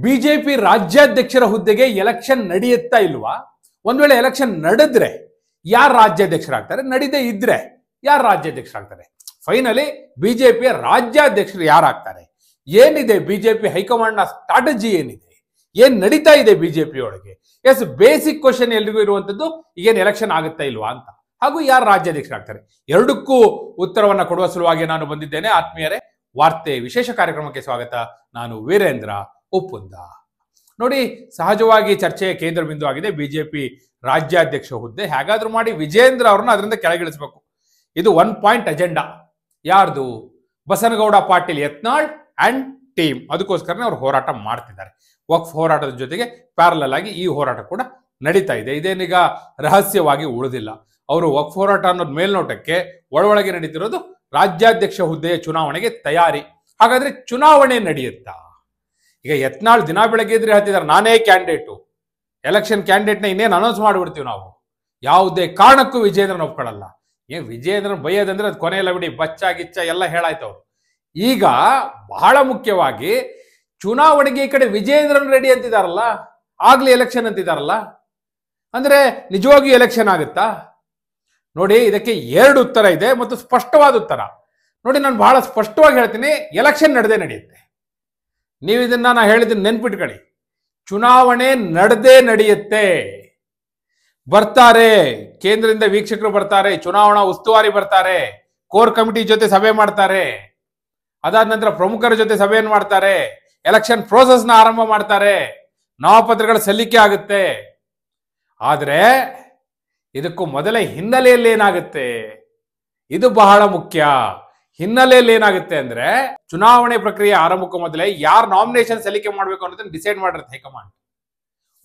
BJP ರಾಜ್ಯಾಧ್ಯಕ್ಷರ ಹುದ್ದೆಗೆ election ನಡೆಯುತ್ತಾ ಇಲ್ವಾ? ಒಂದ್ ವೇಳೆ ಎಲೆಕ್ಷನ್ ನಡೆದ್ರೆ ಯಾರು ರಾಜ್ಯಾಧ್ಯಕ್ಷರಾಗ್ತಾರೆ, ನಡೀದೇ ಇದ್ರೆ ಯಾರು ರಾಜ್ಯಾಧ್ಯಕ್ಷರಾಗ್ತಾರೆ? ಫೈನಲಿ ಬಿಜೆಪಿಯ ರಾಜ್ಯಾಧ್ಯಕ್ಷರು ಯಾರಾಗ್ತಾರೆ? ಏನಿದೆ ಬಿಜೆಪಿ ಹೈಕಮಾಂಡ್ ನ ಸ್ಟ್ರಾಟಜಿ, ಏನಿದೆ, ಏನ್ ನಡೀತಾ ಇದೆ ಬಿಜೆಪಿ ಒಳಗೆ? ಎಸ್, ಬೇಸಿಕ್ ಕ್ವಶನ್ ಎಲ್ರಿಗೂ ಇರುವಂತದ್ದು, ಈಗೇನು ಎಲೆಕ್ಷನ್ ಆಗುತ್ತಾ ಇಲ್ವಾ ಅಂತ, ಹಾಗೂ ಯಾರು ರಾಜ್ಯಾಧ್ಯಕ್ಷರಾಗ್ತಾರೆ, ಎರಡಕ್ಕೂ ಉತ್ತರವನ್ನ ಕೊಡುವ ಸಲುವಾಗಿ ನಾನು ಬಂದಿದ್ದೇನೆ. ಆತ್ಮೀಯರೇ, ವಾರ್ತೆ ವಿಶೇಷ ಕಾರ್ಯಕ್ರಮಕ್ಕೆ ಸ್ವಾಗತ. ನಾನು ವೀರೇಂದ್ರ ಒಪ್ಪುಂದ. ನೋಡಿ, ಸಹಜವಾಗಿ ಚರ್ಚೆಯ ಕೇಂದ್ರ ಬಿಂದು ಆಗಿದೆ ಬಿಜೆಪಿ ರಾಜ್ಯಾಧ್ಯಕ್ಷ ಹುದ್ದೆ. ಹೇಗಾದ್ರೂ ಮಾಡಿ ವಿಜೇಂದ್ರ ಅವ್ರನ್ನ ಅದರಿಂದ ಕೆಳಗಿಳಿಸಬೇಕು. ಇದು 1 ಪಾಯಿಂಟ್ ಅಜೆಂಡಾ. ಯಾರ್ದು? Basanagouda Patil Yatnal and team. ಅದಕ್ಕೋಸ್ಕರನೇ ಅವ್ರು ಹೋರಾಟ ಮಾಡ್ತಿದ್ದಾರೆ. ವಕ್ಫ್ ಹೋರಾಟದ ಜೊತೆಗೆ ಪ್ಯಾರಲಲ್ ಆಗಿ ಈ ಹೋರಾಟ ಕೂಡ ನಡೀತಾ ಇದೆ. ಇದೇನೀಗ ರಹಸ್ಯವಾಗಿ ಉಳಿದಿಲ್ಲ. ಅವರು ವಕ್ಫ್ ಹೋರಾಟ ಅನ್ನೋದು ಮೇಲ್ನೋಟಕ್ಕೆ ಒಳಗೆ ನಡೀತಿರೋದು ರಾಜ್ಯಾಧ್ಯಕ್ಷ ಹುದ್ದೆಯ ಚುನಾವಣೆಗೆ ತಯಾರಿ. ಹಾಗಾದ್ರೆ ಚುನಾವಣೆ ನಡೆಯುತ್ತಾ? ಈಗ ಯತ್ನಾಳ್ ದಿನ ಬೆಳಗ್ಗೆ ಇದ್ರೆ ಹೇಳ್ತಿದ್ದಾರೆ, ನಾನೇ ಕ್ಯಾಂಡಿಡೇಟು, ಎಲೆಕ್ಷನ್ ಕ್ಯಾಂಡಿಡೇಟ್ನ ಇನ್ನೇನು ಅನೌನ್ಸ್ ಮಾಡಿಬಿಡ್ತೀವಿ ನಾವು, ಯಾವುದೇ ಕಾರಣಕ್ಕೂ ವಿಜೇಂದ್ರನ ಒಪ್ಕೊಳ್ಳಲ್ಲ. ಏನ್ ವಿಜೇಂದ್ರನ್ ಬೈಯೋದಂದ್ರೆ ಅದು ಕೊನೆಯಲ್ಲ ಬಿಡಿ, ಬಚ್ಚ ಗಿಚ್ಚ ಎಲ್ಲ ಹೇಳಾಯ್ತು ಅವರು. ಈಗ ಬಹಳ ಮುಖ್ಯವಾಗಿ ಚುನಾವಣೆಗೆ ಈ ಕಡೆ ವಿಜೇಂದ್ರನ್ ರೆಡಿ ಅಂತಿದಾರಲ್ಲ, ಆಗ್ಲಿ ಎಲೆಕ್ಷನ್ ಅಂತಿದಾರಲ್ಲ, ಅಂದ್ರೆ ನಿಜವಾಗಿಯೂ ಎಲೆಕ್ಷನ್ ಆಗುತ್ತಾ? ನೋಡಿ, ಇದಕ್ಕೆ 2 ಉತ್ತರ ಇದೆ ಮತ್ತು ಸ್ಪಷ್ಟವಾದ ಉತ್ತರ. ನೋಡಿ, ನಾನು ಬಹಳ ಸ್ಪಷ್ಟವಾಗಿ ಹೇಳ್ತೀನಿ, ಎಲೆಕ್ಷನ್ ನಡೆದೇ ನಡೆಯುತ್ತೆ. ನೀವು ಇದನ್ನ ನಾನು ಹೇಳಿದ್ದನ್ನು ನೆನ್ಪಿಟ್ಕೊಳ್ಳಿ. ಚುನಾವಣೆ ನಡೆದೇ ನಡೆಯುತ್ತೆ. ಬರ್ತಾರೆ, ಕೇಂದ್ರದಿಂದ ವೀಕ್ಷಕರು ಬರ್ತಾರೆ, ಚುನಾವಣಾ ಉಸ್ತುವಾರಿ ಬರ್ತಾರೆ, ಕೋರ್ ಕಮಿಟಿ ಜೊತೆ ಸಭೆ ಮಾಡ್ತಾರೆ, ಅದಾದ ನಂತರ ಪ್ರಮುಖರ ಜೊತೆ ಸಭೆಯನ್ನು ಮಾಡ್ತಾರೆ, ಎಲೆಕ್ಷನ್ ಪ್ರೋಸೆಸ್ ನ ಆರಂಭ ಮಾಡ್ತಾರೆ, ನಾಮಪತ್ರಗಳ ಸಲ್ಲಿಕೆ ಆಗುತ್ತೆ. ಆದ್ರೆ ಇದಕ್ಕೂ ಮೊದಲೇ ಹಿನ್ನೆಲೆಯಲ್ಲಿ ಏನಾಗುತ್ತೆ, ಇದು ಬಹಳ ಮುಖ್ಯ. ಹಿನ್ನೆಲೆಯಲ್ಲಿ ಏನಾಗುತ್ತೆ ಅಂದ್ರೆ, ಚುನಾವಣೆ ಪ್ರಕ್ರಿಯೆ ಆರಂಭಕ್ಕೂ ಮೊದಲೇ ಯಾರು ನಾಮಿನೇಷನ್ ಸಲ್ಲಿಕೆ ಮಾಡಬೇಕು ಅನ್ನೋದನ್ನ ಡಿಸೈಡ್ ಮಾಡಿರುತ್ತೆ ಹೈಕಮಾಂಡ್.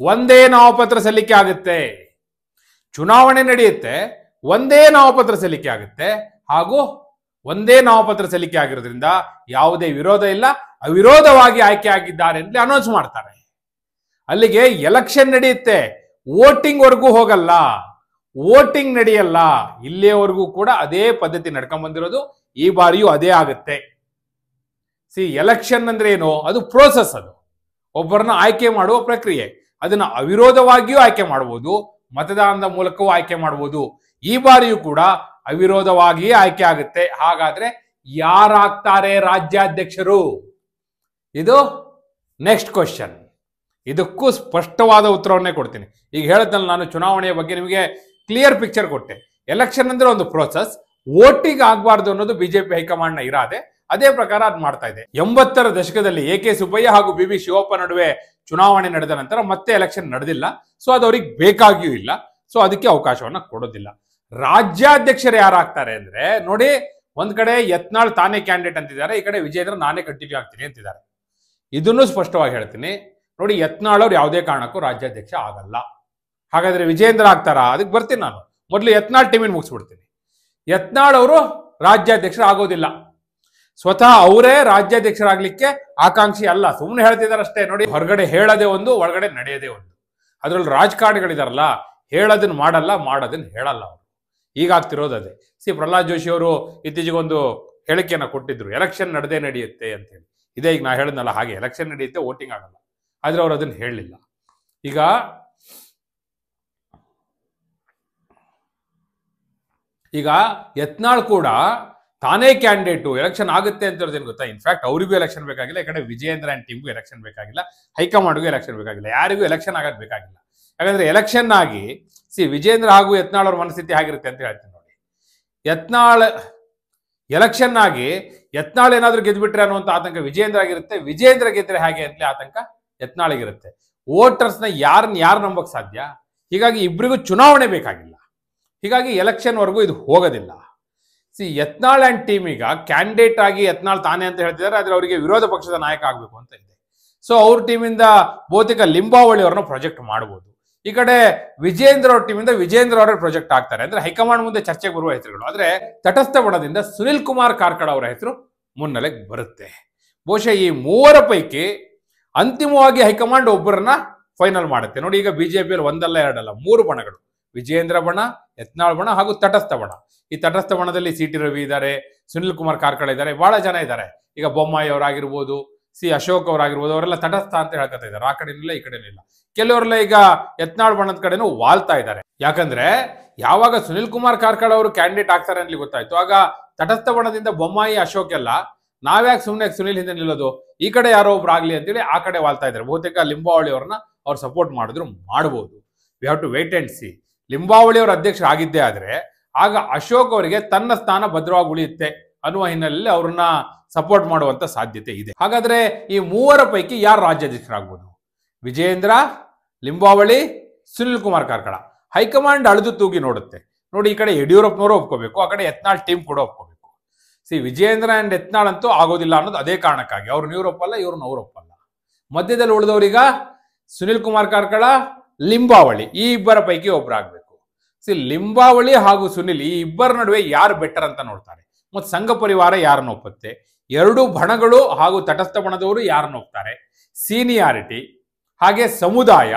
ಒಂದೇ ನಾಮಪತ್ರ ಸಲ್ಲಿಕೆ ಆಗುತ್ತೆ. ಚುನಾವಣೆ ನಡೆಯುತ್ತೆ, ಒಂದೇ ನಾಮಪತ್ರ ಸಲ್ಲಿಕೆ ಆಗುತ್ತೆ, ಹಾಗೂ ಒಂದೇ ನಾಮಪತ್ರ ಸಲ್ಲಿಕೆ ಆಗಿರೋದ್ರಿಂದ ಯಾವುದೇ ವಿರೋಧ ಇಲ್ಲ, ಅವಿರೋಧವಾಗಿ ಆಯ್ಕೆ ಆಗಿದ್ದಾರೆ ಅಂತ ಅನೌನ್ಸ್ ಮಾಡ್ತಾರೆ. ಅಲ್ಲಿಗೆ ಎಲೆಕ್ಷನ್ ನಡೆಯುತ್ತೆ, ವೋಟಿಂಗ್ ವರ್ಗೂ ಹೋಗಲ್ಲ, ವೋಟಿಂಗ್ ನಡೆಯಲ್ಲ. ಇಲ್ಲಿಯವರೆಗೂ ಕೂಡ ಅದೇ ಪದ್ಧತಿ ನಡ್ಕೊಂಡ್ ಬಂದಿರೋದು, ಈ ಬಾರಿಯೂ ಅದೇ ಆಗುತ್ತೆ. ಎಲೆಕ್ಷನ್ ಅಂದ್ರೆ ಏನು? ಅದು ಪ್ರೋಸೆಸ್, ಅದು ಒಬ್ಬರನ್ನ ಆಯ್ಕೆ ಮಾಡುವ ಪ್ರಕ್ರಿಯೆ. ಅದನ್ನ ಅವಿರೋಧವಾಗಿಯೂ ಆಯ್ಕೆ ಮಾಡಬಹುದು, ಮತದಾನದ ಮೂಲಕವೂ ಆಯ್ಕೆ ಮಾಡಬಹುದು. ಈ ಬಾರಿಯೂ ಕೂಡ ಅವಿರೋಧವಾಗಿಯೇ ಆಯ್ಕೆ ಆಗುತ್ತೆ. ಹಾಗಾದ್ರೆ ಯಾರಾಗ್ತಾರೆ ರಾಜ್ಯಾಧ್ಯಕ್ಷರು? ಇದು ನೆಕ್ಸ್ಟ್ ಕ್ವಶನ್. ಇದಕ್ಕೂ ಸ್ಪಷ್ಟವಾದ ಉತ್ತರವನ್ನೇ ಕೊಡ್ತೀನಿ. ಈಗ ಹೇಳದ್ನಲ್ಲ, ನಾನು ಚುನಾವಣೆಯ ಬಗ್ಗೆ ನಿಮಗೆ ಕ್ಲಿಯರ್ ಪಿಕ್ಚರ್ ಕೊಟ್ಟೆ. ಎಲೆಕ್ಷನ್ ಅಂದ್ರೆ ಒಂದು ಪ್ರೋಸೆಸ್, ವೋಟಿಂಗ್ ಆಗಬಾರ್ದು ಅನ್ನೋದು ಬಿಜೆಪಿ ಹೈಕಮಾಂಡ್ ನ ಇರಾದೆ. ಅದೇ ಪ್ರಕಾರ ಅದು ಮಾಡ್ತಾ ಇದೆ. 80ರ ದಶಕದಲ್ಲಿ ಎ.ಕೆ. ಸುಬ್ಬಯ್ಯ ಹಾಗೂ ಬಿ.ಬಿ. ಶಿವಪ್ಪ ನಡುವೆ ಚುನಾವಣೆ ನಡೆದ ನಂತರ ಮತ್ತೆ ಎಲೆಕ್ಷನ್ ನಡೆದಿಲ್ಲ. ಸೊ ಅದು ಅವ್ರಿಗೆ ಬೇಕಾಗಿಯೂ ಇಲ್ಲ. ಸೊ ಅದಕ್ಕೆ ಅವಕಾಶವನ್ನ ಕೊಡೋದಿಲ್ಲ. ರಾಜ್ಯಾಧ್ಯಕ್ಷರು ಯಾರಾಗ್ತಾರೆ ಅಂದ್ರೆ, ನೋಡಿ, ಒಂದ್ ಕಡೆ ಯತ್ನಾಳ್ ತಾನೇ ಕ್ಯಾಂಡಿಡೇಟ್ ಅಂತಿದ್ದಾರೆ, ಈ ಕಡೆ ವಿಜೇಂದ್ರ ನಾನೇ ಕಂಟಿನ್ಯೂ ಆಗ್ತೀನಿ ಅಂತಿದ್ದಾರೆ. ಇದನ್ನು ಸ್ಪಷ್ಟವಾಗಿ ಹೇಳ್ತೀನಿ. ನೋಡಿ, ಯತ್ನಾಳ್ ಅವ್ರು ಯಾವುದೇ ಕಾರಣಕ್ಕೂ ರಾಜ್ಯಾಧ್ಯಕ್ಷ ಆಗಲ್ಲ. ಹಾಗಾದ್ರೆ ವಿಜೇಂದ್ರ ಆಗ್ತಾರಾ? ಅದಕ್ಕೆ ಬರ್ತೀನಿ ನಾನು. ಮೊದಲು ಯತ್ನಾಳ್ ಟೀಮಿನ ಮುಗಿಸ್ಬಿಡ್ತೀನಿ. ಯತ್ನಾಳ್ ಅವರು ರಾಜ್ಯಾಧ್ಯಕ್ಷರು ಆಗೋದಿಲ್ಲ. ಸ್ವತಃ ಅವರೇ ರಾಜ್ಯಾಧ್ಯಕ್ಷರಾಗ್ಲಿಕ್ಕೆ ಆಕಾಂಕ್ಷಿ ಅಲ್ಲ, ಸುಮ್ಮನೆ ಹೇಳ್ತಿದ್ದಾರೆ ಅಷ್ಟೇ. ನೋಡಿ, ಹೊರಗಡೆ ಹೇಳೋದೇ ಒಂದು, ಒಳಗಡೆ ನಡೆಯೋದೇ ಒಂದು. ಅದ್ರಲ್ಲಿ ರಾಜಕಾರಣಿಗಳಿದಾರಲ್ಲ, ಹೇಳೋದನ್ನ ಮಾಡಲ್ಲ, ಮಾಡೋದನ್ನ ಹೇಳಲ್ಲ. ಅವರು ಈಗಾಗ್ತಿರೋದು ಅದೇ. ಪ್ರಹ್ಲಾದ್ ಜೋಶಿ ಅವರು ಇತ್ತೀಚೆಗೆ ಒಂದು ಹೇಳಿಕೆಯನ್ನ ಕೊಟ್ಟಿದ್ರು, ಎಲೆಕ್ಷನ್ ನಡೆದೇ ನಡೆಯುತ್ತೆ ಅಂತ ಹೇಳಿ. ಇದೇ ಈಗ ನಾ ಹೇಳಿದ್ನಲ್ಲ, ಹಾಗೆ ಎಲೆಕ್ಷನ್ ನಡೆಯುತ್ತೆ, ವೋಟಿಂಗ್ ಆಗಲ್ಲ. ಆದ್ರೆ ಅವ್ರು ಅದನ್ನ ಹೇಳಲಿಲ್ಲ. ಈಗ ಯತ್ನಾಳ್ ಕೂಡ ತಾನೇ ಕ್ಯಾಂಡಿಡೇಟು, ಎಲೆಕ್ಷನ್ ಆಗುತ್ತೆ ಅಂತ ಹೇಳೋದೇನು ಗೊತ್ತಾ? ಇನ್ಫ್ಯಾಕ್ಟ್ ಅವರಿಗೂ ಎಲೆಕ್ಷನ್ ಬೇಕಾಗಿಲ್ಲ, ಈ ಕಡೆ ವಿಜೇಂದ್ರ ಅಂಡ್ ಟೀಮ್ಗೂ ಎಲೆಕ್ಷನ್ ಬೇಕಾಗಿಲ್ಲ, ಹೈಕಮಾಂಡ್ಗೂ ಎಲೆಕ್ಷನ್ ಬೇಕಾಗಿಲ್ಲ, ಯಾರಿಗೂ ಎಲೆಕ್ಷನ್ ಆಗೋದು ಬೇಕಾಗಿಲ್ಲ. ಯಾಕಂದ್ರೆ ಎಲೆಕ್ಷನ್ ಆಗಿ ವಿಜೇಂದ್ರ ಹಾಗೂ ಯತ್ನಾಳ್ ಅವ್ರ ಮನಸ್ಥಿತಿ ಆಗಿರುತ್ತೆ ಅಂತ ಹೇಳ್ತೀನಿ. ನೋಡಿ, ಯತ್ನಾಳ್ ಎಲೆಕ್ಷನ್ ಆಗಿ ಯತ್ನಾಳ್ ಏನಾದ್ರೂ ಗೆದ್ಬಿಟ್ರೆ ಅನ್ನುವಂಥ ಆತಂಕ ವಿಜೇಂದ್ರ ಆಗಿರುತ್ತೆ, ವಿಜೇಂದ್ರ ಗೆದ್ರೆ ಹಾಗೆ ಅಂತಲೇ ಆತಂಕ ಯತ್ನಾಳಿಗಿರುತ್ತೆ. ವೋಟರ್ಸ್ನ ಯಾರು ನಂಬಕ್ ಸಾಧ್ಯ? ಹೀಗಾಗಿ ಇಬ್ಬರಿಗೂ ಚುನಾವಣೆ ಬೇಕಾಗಿಲ್ಲ. ಹೀಗಾಗಿ ಎಲೆಕ್ಷನ್ ವರೆಗೂ ಇದು ಹೋಗೋದಿಲ್ಲ. ಯತ್ನಾಳ್ ಅಂಡ್ ಟೀಮ್ ಈಗ ಕ್ಯಾಂಡಿಡೇಟ್ ಆಗಿ ಯತ್ನಾಳ್ ತಾನೇ ಅಂತ ಹೇಳ್ತಿದ್ದಾರೆ, ಆದ್ರೆ ಅವರಿಗೆ ವಿರೋಧ ಪಕ್ಷದ ನಾಯಕ ಆಗ್ಬೇಕು ಅಂತ ಇದೆ. ಸೊ ಅವ್ರ ಟೀಮಿಂದ ಬಹುತೇಕ ಲಿಂಬಾವಳಿ ಅವ್ರನ್ನ ಪ್ರಾಜೆಕ್ಟ್ ಮಾಡಬಹುದು. ಈ ಕಡೆ ವಿಜೇಂದ್ರ ಅವ್ರ ಟೀಮಿಂದ ವಿಜೇಂದ್ರ ಅವರೇ ಪ್ರಾಜೆಕ್ಟ್ ಆಗ್ತಾರೆ. ಅಂದ್ರೆ ಹೈಕಮಾಂಡ್ ಮುಂದೆ ಚರ್ಚೆಗೆ ಬರುವ ಹೆಸರುಗಳು. ಆದ್ರೆ ತಟಸ್ಥ ಬಣದಿಂದ ಸುನಿಲ್ ಕುಮಾರ್ ಕಾರ್ಕಳ ಅವರ ಹೆಸರು ಮುನ್ನೆಲೆಗೆ ಬರುತ್ತೆ. ಬಹುಶಃ ಈ 3 ಪೈಕಿ ಅಂತಿಮವಾಗಿ ಹೈಕಮಾಂಡ್ ಒಬ್ಬರನ್ನ ಫೈನಲ್ ಮಾಡುತ್ತೆ. ನೋಡಿ, ಈಗ ಬಿಜೆಪಿಯಲ್ಲಿ ಒಂದಲ್ಲ ಎರಡಲ್ಲ 3 ಬಣಗಳು, ವಿಜೇಂದ್ರ ಬಣ, ಯತ್ನಾಳ್ ಬಣ ಹಾಗೂ ತಟಸ್ಥ ಬಣ. ಈ ತಟಸ್ಥ ಬಣದಲ್ಲಿ ಸಿ.ಟಿ. ರವಿ ಇದ್ದಾರೆ, ಸುನಿಲ್ ಕುಮಾರ್ ಕಾರ್ಕಳ ಇದ್ದಾರೆ, ಬಹಳ ಜನ ಇದ್ದಾರೆ. ಈಗ ಬೊಮ್ಮಾಯಿ ಅವರಾಗಿರ್ಬೋದು, ಅಶೋಕ್ ಅವರಾಗಿರ್ಬೋದು, ಅವರೆಲ್ಲ ತಟಸ್ಥ ಅಂತ ಹೇಳ್ಕೊತಾ ಇದ್ದಾರೆ. ಆ ಕಡೆನೂ ಇಲ್ಲ, ಈ ಕಡೆನೂ ಇಲ್ಲ. ಕೆಲವರೆಲ್ಲ ಈಗ ಯತ್ನಾಳ್ ಬಣದ ಕಡೆನೂ ವಾಲ್ತಾ ಇದ್ದಾರೆ. ಯಾಕಂದ್ರೆ ಯಾವಾಗ ಸುನಿಲ್ ಕುಮಾರ್ ಕಾರ್ಕಳ ಅವರು ಕ್ಯಾಂಡಿಡೇಟ್ ಆಗ್ತಾರೆ ಅಂತ ಗೊತ್ತಾಯ್ತು, ಆಗ ತಟಸ್ಥ ಬಣದಿಂದ ಬೊಮ್ಮಾಯಿ, ಅಶೋಕ್ ಎಲ್ಲ ನಾವ್ಯಾಕೆ ಸುಮ್ಮನೆ ಸುನಿಲ್ ಹಿಂದೆ ನಿಲ್ಲೋದು, ಈ ಕಡೆ ಯಾರೋ ಒಬ್ರು ಆಗ್ಲಿ ಅಂತೇಳಿ ಆ ಕಡೆ ವಾಲ್ತಾ ಇದ್ದಾರೆ. ಬಹುತೇಕ ಲಿಂಬಾವಳಿ ಅವ್ರನ್ನ ಅವ್ರು ಸಪೋರ್ಟ್ ಮಾಡಿದ್ರು ಮಾಡಬಹುದು. We have to wait and see. Limbavali ಅವರ ಅಧ್ಯಕ್ಷರಾಗಿದ್ದೇ ಆದ್ರೆ ಆಗ ಅಶೋಕ್ ಅವರಿಗೆ ತನ್ನ ಸ್ಥಾನ ಭದ್ರವಾಗಿ ಉಳಿಯುತ್ತೆ ಅನ್ನುವ ಹಿನ್ನೆಲೆಯಲ್ಲಿ ಅವ್ರನ್ನ ಸಪೋರ್ಟ್ ಮಾಡುವಂತ ಸಾಧ್ಯತೆ ಇದೆ. ಹಾಗಾದ್ರೆ ಈ ಮೂವರ ಪೈಕಿ ಯಾರು ರಾಜ್ಯಾಧ್ಯಕ್ಷರಾಗಬಹುದು? ವಿಜಯೇಂದ್ರ, ಲಿಂಬಾವಳಿ, ಸುನಿಲ್ ಕುಮಾರ್ ಕಾರ್ಕಳ. ಹೈಕಮಾಂಡ್ ಅಳೆದು ತೂಗಿ ನೋಡುತ್ತೆ. ನೋಡಿ, ಈ ಕಡೆ ಯಡಿಯೂರಪ್ಪನವರು ಒಪ್ಕೋಬೇಕು, ಆ ಕಡೆ ಯತ್ನಾಳ್ ಟೀಮ್ ಕೂಡ ಒಪ್ಕೋಬೇಕು. ವಿಜಯೇಂದ್ರ ಅಂಡ್ ಯತ್ನಾಳ್ ಅಂತೂ ಆಗೋದಿಲ್ಲ ಅನ್ನೋದು ಅದೇ ಕಾರಣಕ್ಕಾಗಿ ಅವ್ರನ್ನ ಇವ್ರೊಪ್ಪಲ್ಲ, ಇವ್ರನ್ನ ಅವ್ರೊಪ್ಪಲ್ಲ. ಮಧ್ಯದಲ್ಲಿ ಉಳಿದವರೀಗ ಸುನಿಲ್ ಕುಮಾರ್ ಕಾರ್ಕಳ, ಲಿಂಬಾವಳಿ, ಈ ಇಬ್ಬರ ಪೈಕಿ ಒಬ್ಬರಾಗಬೇಕು. ಲಿಂಬಾವಳಿ ಹಾಗೂ ಸುನಿಲ್ ಈ ಇಬ್ಬರ ನಡುವೆ ಯಾರು ಬೆಟರ್ ಅಂತ ನೋಡ್ತಾರೆ. ಮತ್ತು ಸಂಘ ಪರಿವಾರ ಯಾರನ್ನ ಒಪ್ಪುತ್ತೆ, ಎರಡು ಬಣಗಳು ಹಾಗೂ ತಟಸ್ಥ ಬಣದವರು ಯಾರನ್ನ ಒಪ್ತಾರೆ, ಸೀನಿಯಾರಿಟಿ ಹಾಗೆ ಸಮುದಾಯ.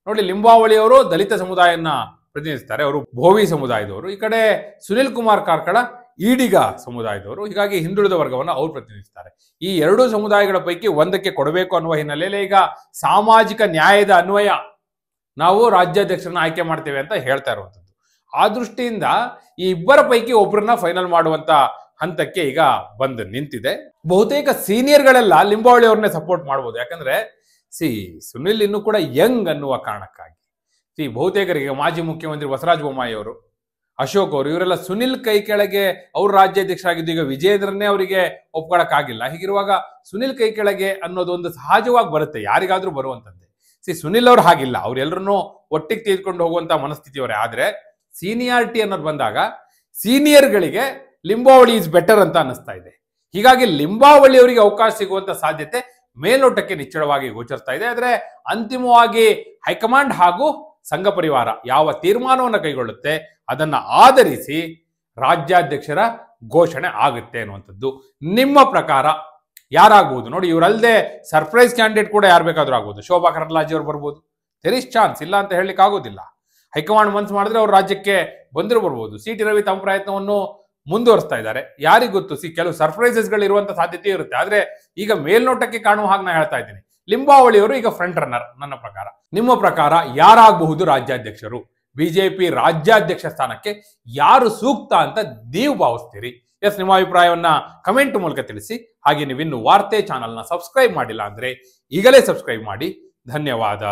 ನೋಡಿ, ಲಿಂಬಾವಳಿ ಅವರು ದಲಿತ ಸಮುದಾಯನ ಪ್ರತಿನಿಧಿಸ್ತಾರೆ, ಅವರು ಭೋವಿ ಸಮುದಾಯದವರು. ಈ ಕಡೆ ಸುನಿಲ್ ಕುಮಾರ್ ಕಾರ್ಕಳ ಈಡಿಗ ಸಮುದಾಯದವರು. ಹೀಗಾಗಿ ಹಿಂದುಳಿದ ವರ್ಗವನ್ನು ಅವ್ರು ಪ್ರತಿನಿಧಿಸ್ತಾರೆ. ಈ ಎರಡೂ ಸಮುದಾಯಗಳ ಪೈಕಿ ಒಂದಕ್ಕೆ ಕೊಡಬೇಕು ಅನ್ನುವ ಹಿನ್ನೆಲೆಯಲ್ಲಿ ಈಗ ಸಾಮಾಜಿಕ ನ್ಯಾಯದ ಅನ್ವಯ ನಾವು ರಾಜ್ಯಾಧ್ಯಕ್ಷರನ್ನ ಆಯ್ಕೆ ಮಾಡ್ತೇವೆ ಅಂತ ಹೇಳ್ತಾ ಇರುವಂಥದ್ದು. ಆ ದೃಷ್ಟಿಯಿಂದ ಈ ಇಬ್ಬರ ಪೈಕಿ ಒಬ್ಬರನ್ನ ಫೈನಲ್ ಮಾಡುವಂತ ಹಂತಕ್ಕೆ ಈಗ ಬಂದು ನಿಂತಿದೆ. ಬಹುತೇಕ ಸೀನಿಯರ್ಗಳೆಲ್ಲ ಲಿಂಬಾವಳಿ ಅವ್ರನ್ನೇ ಸಪೋರ್ಟ್ ಮಾಡ್ಬೋದು. ಯಾಕಂದ್ರೆ ಸುನಿಲ್ ಇನ್ನೂ ಕೂಡ ಯಂಗ್ ಅನ್ನುವ ಕಾರಣಕ್ಕಾಗಿ. ಬಹುತೇಕರಿಗೆ ಮಾಜಿ ಮುಖ್ಯಮಂತ್ರಿ ಬಸವರಾಜ ಬೊಮ್ಮಾಯಿ ಅವರು, ಅಶೋಕ್ ಅವರು, ಇವರೆಲ್ಲ ಸುನಿಲ್ ಕೈ ಕೆಳಗೆ ಅವರು ರಾಜ್ಯಾಧ್ಯಕ್ಷರಾಗಿದ್ದು ಈಗ ವಿಜಯೇಂದ್ರನ್ನೇ ಅವರಿಗೆ ಒಪ್ಕೊಳಕ್ಕಾಗಿಲ್ಲ. ಹೀಗಿರುವಾಗ ಸುನಿಲ್ ಕೈ ಕೆಳಗೆ ಅನ್ನೋದು ಒಂದು ಸಹಜವಾಗಿ ಬರುತ್ತೆ, ಯಾರಿಗಾದ್ರೂ ಬರುವಂತದ್ದೇ. ಸುನಿಲ್ ಅವ್ರು ಹಾಗಿಲ್ಲ, ಅವ್ರೆಲ್ಲರನ್ನೂ ಒಟ್ಟಿಗೆ ತೆಗೆದುಕೊಂಡು ಹೋಗುವಂತ ಮನಸ್ಥಿತಿಯವರೇ. ಆದ್ರೆ ಸೀನಿಯಾರಿಟಿ ಅನ್ನೋದು ಬಂದಾಗ ಸೀನಿಯರ್ಗಳಿಗೆ ಲಿಂಬಾವಳಿ ಇಸ್ ಬೆಟರ್ ಅಂತ ಅನ್ನಿಸ್ತಾ ಇದೆ. ಹೀಗಾಗಿ ಲಿಂಬಾವಳಿ ಅವರಿಗೆ ಅವಕಾಶ ಸಿಗುವಂತ ಸಾಧ್ಯತೆ ಮೇಲ್ನೋಟಕ್ಕೆ ನಿಚ್ಚಳವಾಗಿ ಗೋಚರಿಸ್ತಾ ಇದೆ. ಆದ್ರೆ ಅಂತಿಮವಾಗಿ ಹೈಕಮಾಂಡ್ ಹಾಗೂ ಸಂಘ ಪರಿವಾರ ಯಾವ ತೀರ್ಮಾನವನ್ನು ಕೈಗೊಳ್ಳುತ್ತೆ ಅದನ್ನ ಆಧರಿಸಿ ರಾಜ್ಯಾಧ್ಯಕ್ಷರ ಘೋಷಣೆ ಆಗುತ್ತೆ ಅನ್ನುವಂಥದ್ದು. ನಿಮ್ಮ ಪ್ರಕಾರ ಯಾರಾಗಬಹುದು? ನೋಡಿ, ಇವರಲ್ಲದೆ ಸರ್ಪ್ರೈಸ್ ಕ್ಯಾಂಡಿಡೇಟ್ ಕೂಡ ಯಾರು ಬೇಕಾದ್ರೂ ಆಗ್ಬೋದು. ಶೋಭಾ ಕರಂದ್ಲಾಜೆ ಅವರು ಬರ್ಬೋದು, ದೇರ್ ಇಸ್ ಚಾನ್ಸ್, ಇಲ್ಲ ಅಂತ ಹೇಳಲಿಕ್ಕೆ ಆಗೋದಿಲ್ಲ. ಹೈಕಮಾಂಡ್ ಮನ್ಸು ಮಾಡಿದ್ರೆ ಅವ್ರ ರಾಜ್ಯಕ್ಕೆ ಬಂದರೂ ಬರ್ಬೋದು. ಸಿ ಟಿ ರವಿ ತಮ್ಮ ಪ್ರಯತ್ನವನ್ನು ಮುಂದುವರಿಸ್ತಾ ಇದ್ದಾರೆ. ಯಾರಿಗ್ ಗೊತ್ತು, ಕೆಲವು ಸರ್ಪ್ರೈಸಸ್ಗಳು ಇರುವಂತ ಸಾಧ್ಯತೆ ಇರುತ್ತೆ. ಆದ್ರೆ ಈಗ ಮೇಲ್ನೋಟಕ್ಕೆ ಕಾಣುವ ಹಾಗೆ ನಾ ಹೇಳ್ತಾ ಇದ್ದೀನಿ, ಲಿಂಬಾವಳಿ ಅವರು ಈಗ ಫ್ರಂಟ್ ರನ್ನರ್ ನನ್ನ ಪ್ರಕಾರ. ನಿಮ್ಮ ಪ್ರಕಾರ ಯಾರಾಗಬಹುದು ರಾಜ್ಯಾಧ್ಯಕ್ಷರು? ಬಿಜೆಪಿ ರಾಜ್ಯಾಧ್ಯಕ್ಷ ಸ್ಥಾನಕ್ಕೆ ಯಾರು ಸೂಕ್ತ ಅಂತ ನೀವು ಭಾವಿಸ್ತೀರಿ? ನಿಮ್ಮ ಅಭಿಪ್ರಾಯವನ್ನ ಕಮೆಂಟ್ ಮೂಲಕ ತಿಳಿಸಿ. ಹಾಗೆ ನೀವಿನ್ನು ವಾರ್ತೆ ಚಾನಲ್ನ ಸಬ್ಸ್ಕ್ರೈಬ್ ಮಾಡಿಲ್ಲ ಅಂದ್ರೆ ಈಗಲೇ ಸಬ್ಸ್ಕ್ರೈಬ್ ಮಾಡಿ. ಧನ್ಯವಾದ.